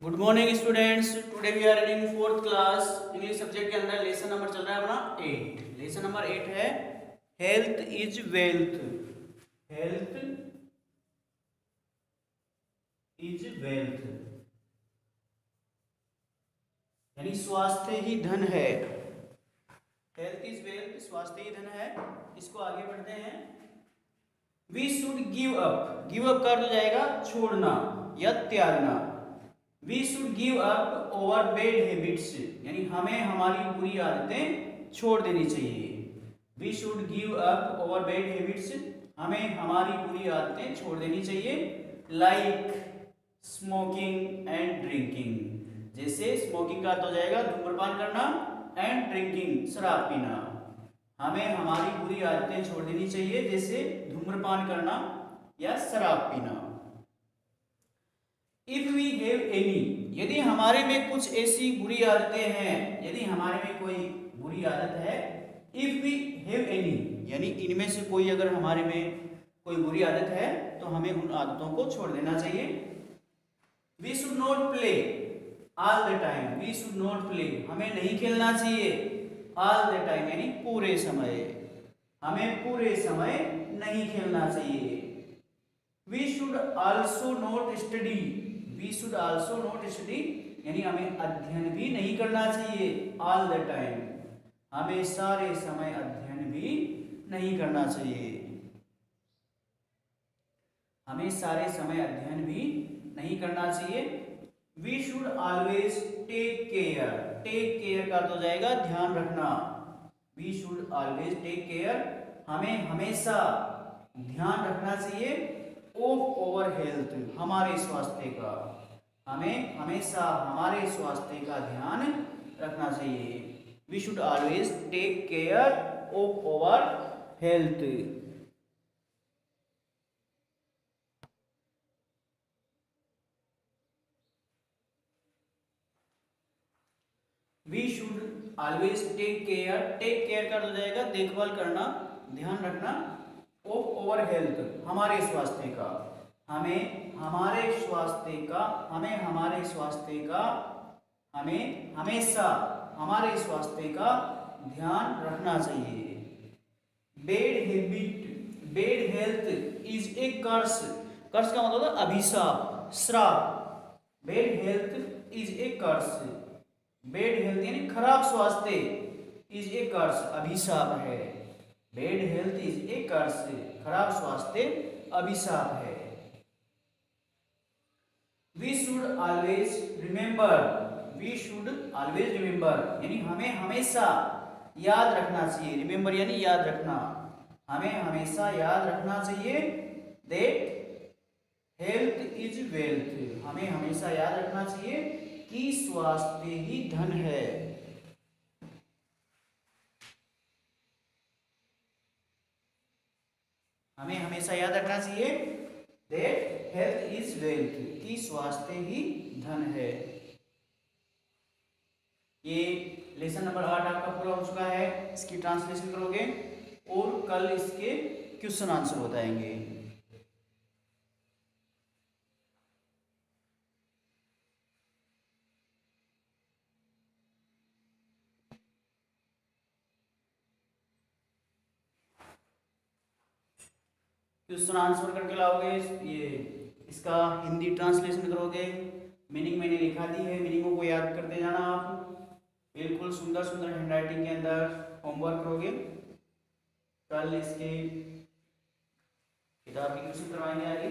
Good morning students. Today we are reading fourth class English subject के अंदर lesson number चल रहा है अपना 8। लेसन नंबर 8 है health is wealth. Health is wealth यानी स्वास्थ्य ही धन है। हेल्थ इज वेल्थ, स्वास्थ्य ही धन है। इसको आगे बढ़ते हैं। We should give up. Give up का अर्थ हो जाएगा छोड़ना या त्यागना। We should give up over bad habits यानी हमें हमारी बुरी आदतें छोड़ देनी चाहिए। We should give up over bad habits, हमें हमारी बुरी आदतें छोड़ देनी चाहिए। लाइक स्मोकिंग एंड ड्रिंकिंग, जैसे स्मोकिंग का अर्थ हो जाएगा धूम्रपान करना, एंड ड्रिंकिंग शराब पीना। हमें हमारी बुरी आदतें छोड़ देनी चाहिए, जैसे धूम्रपान करना या शराब पीना। इफ वी हैव एनी, यदि हमारे में कुछ ऐसी बुरी आदतें हैं, यदि हमारे में कोई बुरी आदत है। इफ वी हैव एनी यानी इनमें से कोई अगर हमारे में कोई बुरी आदत है तो हमें उन आदतों को छोड़ देना चाहिए। We should not play all the time. We should not play, हमें नहीं खेलना चाहिए। ऑल द टाइम यानी पूरे समय, हमें पूरे समय नहीं खेलना चाहिए। We should also not study. We should also not study यानी हमें अध्ययन भी नहीं करना चाहिए। ऑल द टाइम, हमें सारे समय अध्ययन भी नहीं करना चाहिए। हमें सारे समय अध्ययन भी नहीं करना चाहिए। We should always take care. Take care का तो जाएगा ध्यान रखना। We should always take care, हमें हमेशा ध्यान रखना चाहिए। ऑफ ओवर हेल्थ, हमारे स्वास्थ्य का, हमें हमेशा हमारे स्वास्थ्य का ध्यान रखना चाहिए। We should always take care of over health. We should always take care, take care का हो जाएगा देखभाल करना, ध्यान रखना। ऑफ ओवर हेल्थ, हमारे स्वास्थ्य का, हमें हमारे स्वास्थ्य का, हमें हमारे स्वास्थ्य का, हमें हमेशा हमारे स्वास्थ्य का ध्यान रखना चाहिए। Bad habit, bad health is a curse. Curse का मतलब अभिशाप, श्राप। Bad health is a curse, bad health यानी खराब स्वास्थ्य, इज ए कर्स अभिशाप है। Bad health is a curse, खराब स्वास्थ्य अभिशाप है। We should always remember. We should always remember यानी हमें हमेशा याद रखना चाहिए। रिमेंबर यानी याद रखना, हमें हमेशा याद रखना चाहिए। दैट हेल्थ इज वेल्थ, हमें हमेशा याद रखना चाहिए कि स्वास्थ्य ही धन है। हमें हमेशा याद रखना चाहिए दैट हेल्थ इज वेल्थ, कि स्वास्थ्य ही धन है। ये लेसन नंबर 8 आपका पूरा हो चुका है। इसकी ट्रांसलेशन करोगे और कल इसके क्वेश्चन आंसर बताएंगे। क्वेश्चन आंसर करके लाओगे, ये इसका हिंदी ट्रांसलेशन करोगे। मीनिंग मैंने लिखा दी है, मीनिंगों को याद करते जाना आप। बिल्कुल सुंदर सुंदर हैंडराइटिंग के अंदर होमवर्क करोगे। कल इसके किताब की क्वेश्चन करवाएंगे आगे।